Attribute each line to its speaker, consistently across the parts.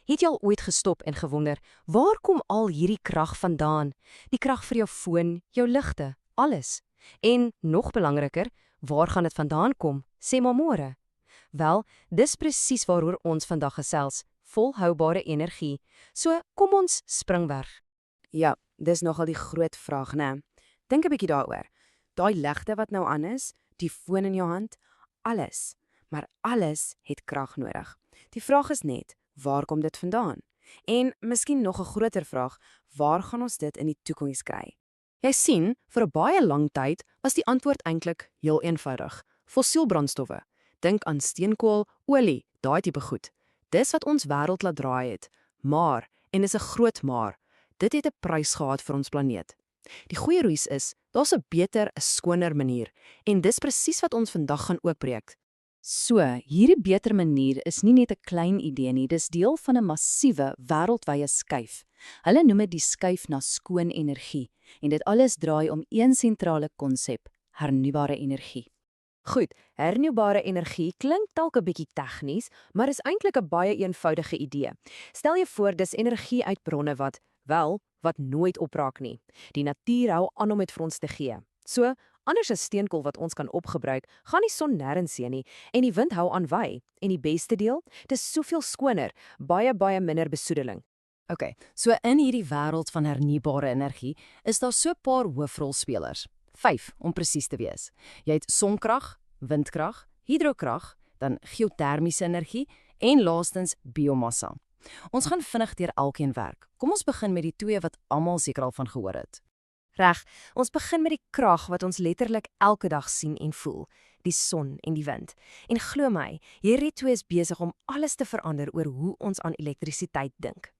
Speaker 1: Het jy al ooit gestop en gewonder, waar kom al hierdie krag vandaan? Die krag vir jou foon, jou ligte, alles. En nog belangriker, waar gaan dit vandaan kom? Sê maar môre. Wel, dis presies waaroor ons vandag gesels, volhoubare energie. So, kom ons spring weg.
Speaker 2: Ja, dis nogal die groot vraag, né? Dink 'n bietjie daaroor. Daai ligte wat nou aan is, die foon in jou hand, alles. Maar alles het krag nodig. Die vraag is net, waar kom dit vandaan? En miskien nog 'n groter vraag, waar gaan ons dit in die toekoms kry? Jy sien, vir 'n baie lang tyd was die antwoord eintlik heel eenvoudig. Fossielbrandstowwe. Dink aan steenkool, olie, daai tipe goed. Dis wat ons wêreld laat draai het. Maar, en is 'n groot maar, dit het 'n prys gehad vir ons planeet. Die goeie nuus is, daar's 'n beter, 'n skoner manier. En dis presies wat ons vandag gaan oopbreek.
Speaker 1: So, hierdie beter manier is nie net 'n klein idee nie, dis deel van 'n massiewe wêreldwye skuif. Hulle noem dit die skuif na skoon energie, en dit alles draai om een sentrale konsep: hernubare energie.
Speaker 2: Goed, hernubare energie klink dalk 'n bietjie tegnies, maar is eintlik 'n baie eenvoudige idee. Stel jou voor dis energie uit bronne wat nooit opraak nie. Die natuur hou aan om dit vir ons te gee. So, anders as steenkool wat ons kan opgebruik, gaan die son nêrens heen nie en die wind hou aan wy. En die beste deel, dis soveel skoner, baie minder besoedeling.
Speaker 1: Okay, so in hierdie wêreld van hernubare energie is daar so 'n paar hoofrolspelers. 5 om presies te wees. Jy het sonkrag, windkrag, hidrokrag, dan geotermiese energie en laastens biomassa. Ons gaan vinnig deur elkeen werk. Kom ons begin met die twee wat almal seker al van gehoor het.
Speaker 2: Reg, ons begin met die krag wat ons letterlik elke dag sien en voel, die son en die wind. En glo my, hierdie twee is besig om alles te verander oor hoe ons aan elektrisiteit dink.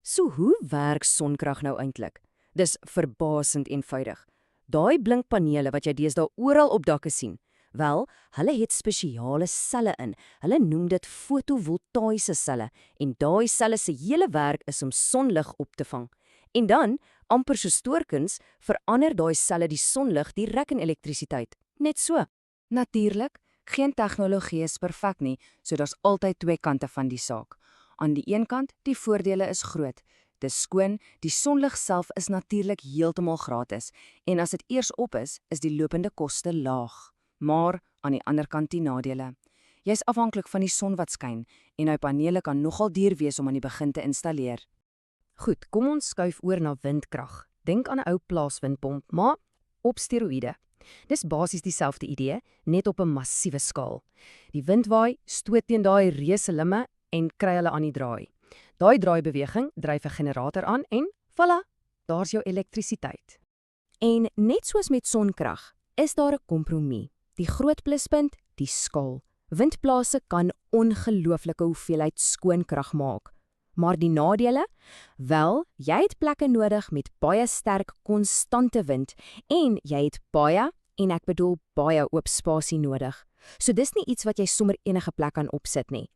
Speaker 1: So hoe werk sonkrag nou eintlik? Dis verbasend eenvoudig. Daai blinkpanele wat jy deesdae oral op dakke sien, wel, hulle het spesiale selle in. Hulle noem dit fotovoltaïese selle en daai selle se hele werk is om sonlig op te vang. En dan, amper so stoorkuns, verander daai selle die sonlig direk in elektrisiteit. Net so. Natuurlik, geen tegnologie is perfek nie, so daar's altyd twee kante van die saak. Aan die een kant, die voordele is groot. Dis skoon, die sonlig self is natuurlik heeltemal gratis en as dit eers op is die lopende koste laag. Maar aan die ander kant die nadele. Jy's afhanklik van die son wat skyn en jou panele kan nogal duur wees om aan die begin te installeer. Goed, kom ons skuif oor na windkrag. Dink aan 'n ou plaaswindpomp, maar op steroïde. Dis basies dieselfde idee, net op 'n massiewe skaal. Die wind waai, stoot teen daai reuse limme en kry hulle aan die draai. Daai draaibeweging dryf 'n generator aan en voilà, daar's jou elektrisiteit. En net soos met sonkrag, is daar 'n kompromie. Die groot pluspunt, die skaal. Windplase kan ongelooflike hoeveelheid skoon krag maak. Maar die nadele? Wel, jy het plekke nodig met baie sterk konstante wind en jy het baie, en ek bedoel baie oop spasie nodig. So dis nie iets wat jy sommer enige plek kan opsit nie.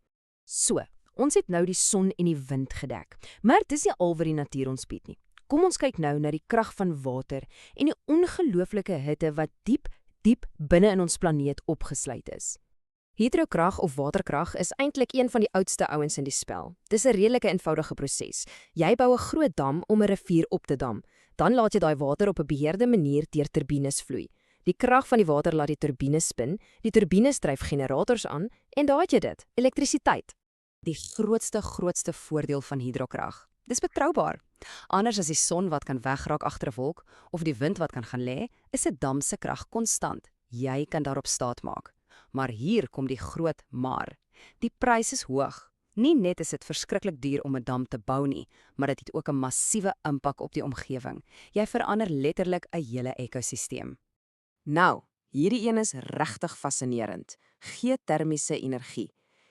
Speaker 1: So, ons het nou die son en die wind gedek, maar dis nie al wat die natuur ons bied nie. Kom ons kyk nou na die krag van water en die ongelooflike hitte wat diep binne in ons planeet opgesluit is. Hidrokrag of waterkrag is eintlik een van die oudste ouens in die spel. Dis 'n redelike eenvoudige proses. Jy bou 'n groot dam om 'n rivier op te dam. Dan laat jy daai water op 'n beheerde manier deur turbines vloei. Die krag van die water laat die turbines spin, die turbines dryf generators aan en daar het jy dit, elektrisiteit. Die grootste voordeel van hidrokrag. Dis betroubaar. Anders as die son wat kan wegraak agter 'n wolk of die wind wat kan gaan lê, is 'n dam se krag konstant. Jy kan daarop staat maak. Maar hier kom die groot maar. Die prys is hoog. Nie net is dit verskriklik duur om 'n dam te bou nie, maar dit het ook 'n massiewe impak op die omgewing. Jy verander letterlik 'n hele ekosisteem.
Speaker 2: Nou, hierdie een is regtig fascinerend. Geotermiese energie.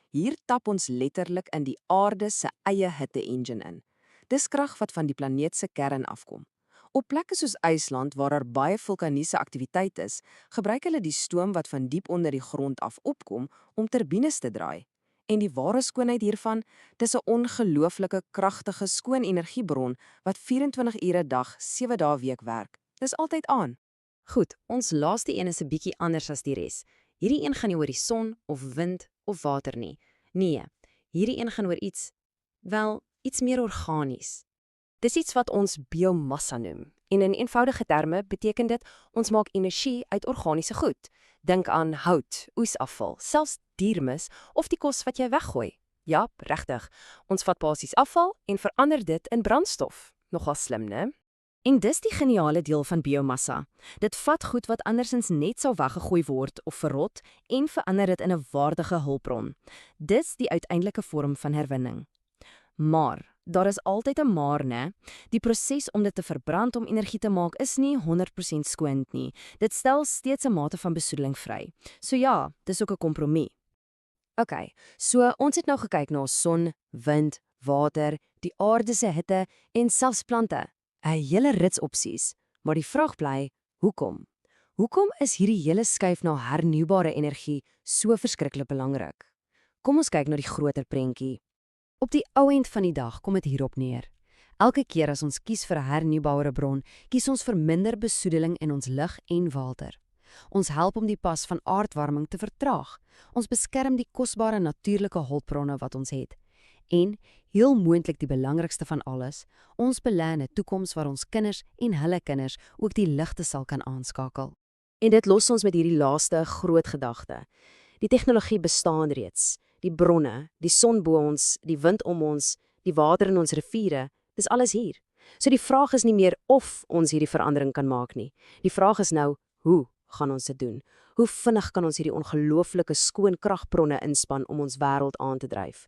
Speaker 2: Hier tap ons letterlik in die aarde se eie hitte-engine in. Dis krag wat van die planeet se kern afkom. Op plekke soos IJsland waar daar baie vulkaniese aktiwiteit is, gebruik hulle die stoom wat van diep onder die grond af opkom om turbines te draai. En die ware skoonheid hiervan, dis 'n ongelooflike kragtige skoon energiebron wat 24 ure 'n dag, 7 dae 'n week werk. Dis altyd aan.
Speaker 1: Goed, ons laaste een is 'n bietjie anders as die res. Hierdie een gaan nie oor die son of wind of water nie. Nee, hierdie een gaan oor iets, wel,
Speaker 2: iets meer organies.
Speaker 1: Dis iets wat ons biomassa noem. En in eenvoudige terme beteken dit ons maak energie uit organiese goed. Dink aan hout, oesafval, selfs diermis of die kos wat jy weggooi. Ja, regtig. Ons vat basies afval en verander dit in brandstof. Nogal slim, né? En dis die geniale deel van biomassa. Dit vat goed wat andersins net sou weggegooi word of verrot en verander dit in 'n waardige hulpbron. Dis die uiteindelike vorm van herwinning. Maar daar is altyd 'n maar, né? Die proses om dit te verbrand om energie te maak is nie 100% skoon nie. Dit stel steeds 'n mate van besoedeling vry. So ja, dis ook 'n kompromie. OK, so ons het nou gekyk na son, wind, water, die aarde se hitte en selfs plante. 'n Hele rits opsies, maar die vraag bly, hoekom? Hoekom is hierdie hele skuif na hernuubare energie so verskriklik belangrik? Kom ons kyk na die groter prentjie. Op die ou end van die dag kom dit hierop neer. Elke keer as ons kies vir 'n hernuubare bron, kies ons vir minder besoedeling in ons lug en water. Ons help om die pas van aardwarming te vertraag. Ons beskerm die kosbare natuurlike hulpbronne wat ons het. En, heel moontlik die belangrikste van alles, ons belê in 'n toekoms waar ons kinders en hulle kinders ook die ligte sal kan aanskakel. En dit los ons met hierdie laaste groot gedagte. Die tegnologie bestaan reeds. Die bronne, die son bo ons, die wind om ons, die water in ons riviere, dis alles hier. So die vraag is nie meer of ons hierdie verandering kan maak nie. Die vraag is nou, hoe gaan ons dit doen? Hoe vinnig kan ons hierdie ongelooflike skoon kragbronne inspann om ons wêreld aan te dryf?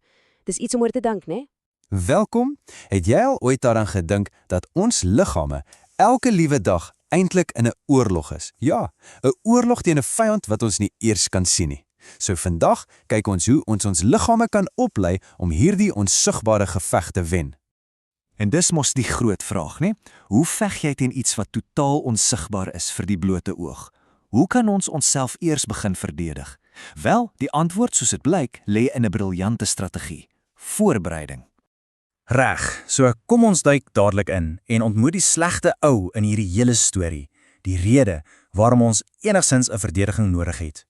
Speaker 1: Dis iets om oor te dink, né?
Speaker 3: Welkom. Het jy al ooit daaraan gedink dat ons liggame elke liewe dag eintlik in 'n oorlog is? Ja, 'n oorlog teen 'n vyand wat ons nie eers kan sien nie. So vandag kyk ons hoe ons liggame kan oplei om hierdie onsigbare geveg te wen.
Speaker 4: En dis mos die groot vraag, né? Hoe veg jy teen iets wat totaal onsigbaar is vir die blote oog? Hoe kan ons onsself eers begin verdedig? Wel, die antwoord soos dit blyk, lê in 'n briljante strategie: voorbereiding.
Speaker 5: Reg, so kom ons duik dadelik in en ontmoet die slegte ou in hierdie hele storie, die rede waarom ons enigsins 'n verdediging nodig het.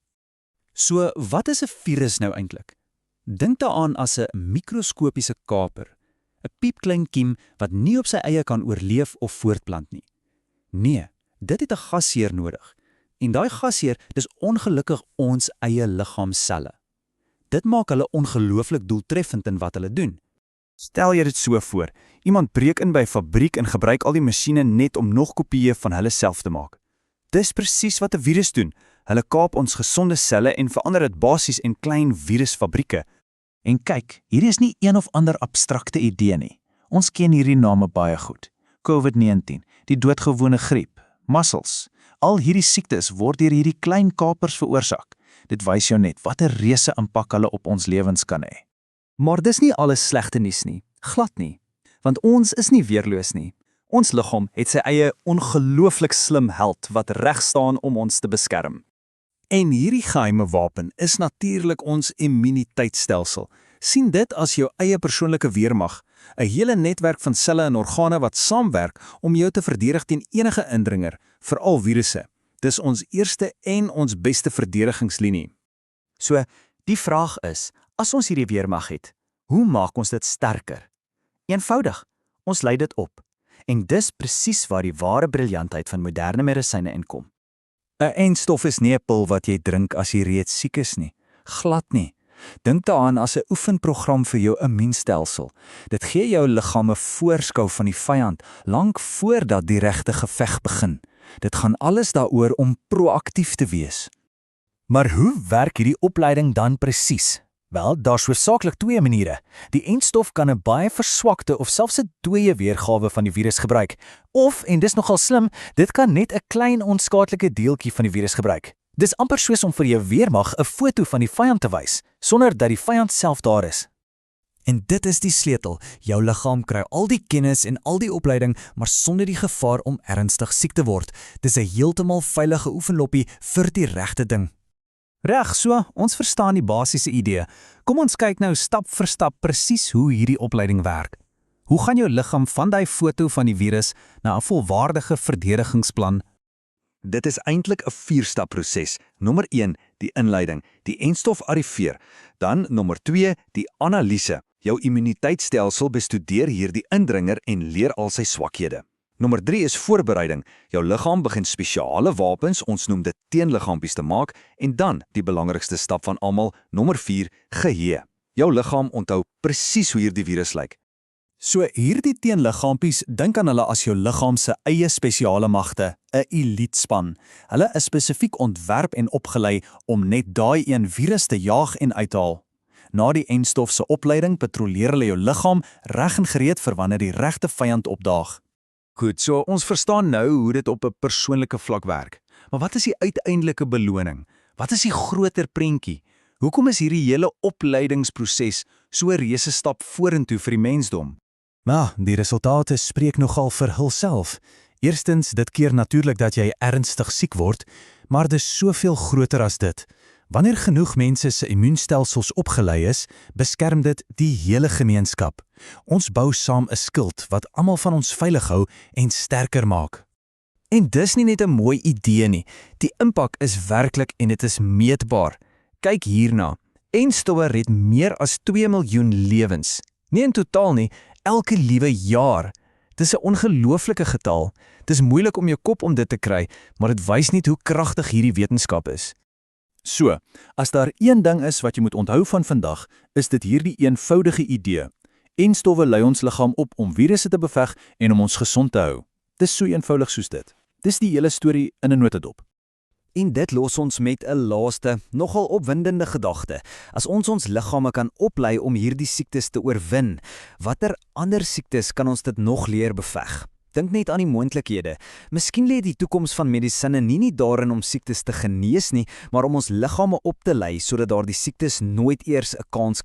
Speaker 4: So, wat is 'n virus nou eintlik? Dink daaraan as 'n mikroskopiese kaper, 'n piepklein kiem wat nie op sy eie kan oorleef of voortplant nie. Nee, dit het 'n gasheer nodig. En daai gasheer, dis ongelukkig ons eie liggaamselle. Dit maak hulle ongelooflik doeltreffend in wat hulle doen. Stel jy dit so voor, iemand breek in by 'n fabriek en gebruik al die masjiene net om nog kopieë van hulle self te maak. Dis presies wat 'n virus doen. Hulle kaap ons gesonde selle en verander dit basies in klein virusfabrieke. En kyk, hierdie is nie een of ander abstrakte idee nie. Ons ken hierdie name baie goed. COVID-19, die doodgewone griep, mussels. Al hierdie siektes word deur hierdie klein kapers veroorsaak. Dit wys jou net wat 'n reuse impak hulle op ons lewens kan hê. Maar dis nie alles slegte nuus nie, glad nie. Want ons is nie weerloos nie. Ons liggaam het sy eie ongelooflik slim held wat reg staan om ons te beskerm. En hierdie geheime wapen is natuurlik ons immuniteitstelsel. Sien dit as jou eie persoonlike weermag, 'n hele netwerk van selle en organe wat saamwerk om jou te verdedig teen enige indringer, veral virusse. Dis ons eerste en ons beste verdedigingslinie. So, die vraag is, as ons hierdie weermag het, hoe maak ons dit sterker? Eenvoudig, ons lei dit op. En dis presies waar die ware briljantheid van moderne medisyne inkom. 'n Enstof is nie 'n pil wat jy drink as jy reeds siek is nie. Glad nie. Dink daaraan as 'n oefenprogram vir jou immuunstelsel. Dit gee jou liggaam 'n voorskou van die vyand lank voordat die regte geveg begin. Dit gaan alles daaroor om proaktief te wees. Maar hoe werk hierdie opleiding dan presies? Wel, daar's hoofsaaklik twee maniere. Die enstof kan 'n baie verswakte of selfs 'n dooie weergawe van die virus gebruik. Of, en dis nogal slim, dit kan net 'n klein onskadelike deeltjie van die virus gebruik. Dis amper soos om vir jou weermag 'n foto van die vyand te wys, sonder dat die vyand self daar is. En dit is die sleutel. Jou liggaam kry al die kennis en al die opleiding, maar sonder die gevaar om ernstig siek te word. Dis 'n heeltemal veilige oefenloppie vir die regte ding. Reg, so, ons verstaan die basiese idee. Kom ons kyk nou stap vir stap presies hoe hierdie opleiding werk. Hoe gaan jou liggaam van daai foto van die virus na 'n volwaardige verdedigingsplan? Dit is eintlik 'n 4-stap proses. Nommer 1, die inleiding, die enstof arriveer. Dan nommer 2, die analise.
Speaker 6: Jou immuniteitstelsel bestudeer hierdie indringer en leer al sy swakhede. Nommer 3 is voorbereiding. Jou liggaam begin spesiale wapens, ons noem dit teenliggaampies te maak, en dan, die belangrikste stap van almal, nommer 4, geheue. Jou liggaam onthou presies hoe hierdie virus lyk.
Speaker 4: So hierdie teenliggaampies, dink aan hulle as jou liggaam se eie spesiale magte, 'n elitespan. Hulle is spesifiek ontwerp en opgelei om net daai een virus te jaag en uithaal. Na die enstof se opleiding patrolleer hulle jou liggaam reg en gereed vir wanneer die regte vyand opdaag.
Speaker 3: Goed, so ons verstaan nou hoe dit op 'n persoonlike vlak werk. Maar wat is die uiteindelike beloning? Wat is die groter prentjie? Hoekom is hierdie hele opleidingsproses so 'n reuse stap vorentoe vir die mensdom?
Speaker 5: Maar die resultate spreek nogal vir hulself. Eerstens, dit keer natuurlik dat jy ernstig siek word, maar dis soveel groter as dit. Wanneer genoeg mense se immuunstelsels opgelei is, beskerm dit die hele gemeenskap. Ons bou saam 'n skild wat almal van ons veilig hou en sterker maak.
Speaker 7: En dis nie net 'n mooi idee nie. Die impak is werklik en dit is meetbaar. Kyk hierna. Enstowwe red meer as 2 miljoen lewens. Nie in totaal nie, elke liewe jaar. Dis 'n ongelooflike getal. Dis moeilik om jou kop om dit te kry, maar dit wys net hoe kragtig hierdie wetenskap is.
Speaker 4: So, as daar een ding is wat jy moet onthou van vandag, is dit hierdie eenvoudige idee. Enstowwe lei ons liggaam op om virusse te beveg en om ons gesond te hou. Dis so eenvoudig soos dit. Dis die hele storie in 'n notendop.
Speaker 7: En dit los ons met 'n laaste, nogal opwindende gedagte. As ons liggame kan oplei om hierdie siektes te oorwin, watter ander siektes kan ons dit nog leer beveg? Dink net aan die moontlikhede. Miskien lê die toekoms van medisyne nie daarin om siektes te genees nie, maar om ons liggame op te lei sodat daardie siektes nooit eers 'n kans